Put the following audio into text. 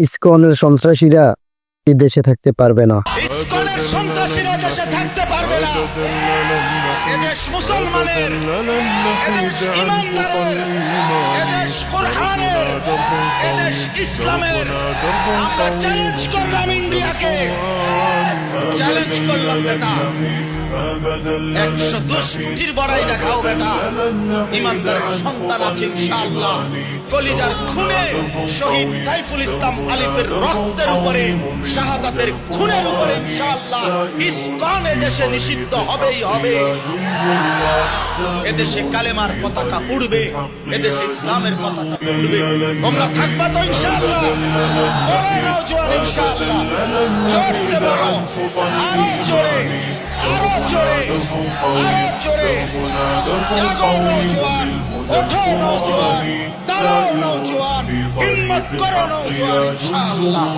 ইসকনের সন্ত্রাসীরা এই দেশে থাকতে পারবে না। ইসকনের সন্ত্রাসীরা দেশে থাকতে পারবে না। এদেশ মুসলমানের, এদেশ ইমানদারের, এদেশ কোরআনের, এদেশ ইসলামের। আমরা চ্যালেঞ্জ করলাম ইন্ডিয়াকে, চ্যালেঞ্জ করলাম বেটা 110 বড়াই দেখাও বেটা। ইমানদারের সন্তান আছে ইনশাআল্লাহ। কলিজার খুনে শহীদ সাইফুল ইসলাম আলিফের রক্তের উপরে, শাহাদাতের খুনের উপরে ইনশাআল্লাহ ইসকন এদেশে নিষিদ্ধ হবেই হবে। এদেশে কালেমার পতাকা উড়বে, এদেশে ইসলামের পতাকা উড়বে। তোমরা থাকবা তো ইনশাআল্লাহ? বড় নওজোয়ান ইনশাআল্লাহ, জোরসে বলো, আরো জোরে, আরো জোরে, আরো জোরে। জাগো নওজোয়ান, ওঠো নওজোয়ান, দাঁড়াও নওজোয়ান, হিম্মত করো নওজোয়ান ইনশাআল্লাহ।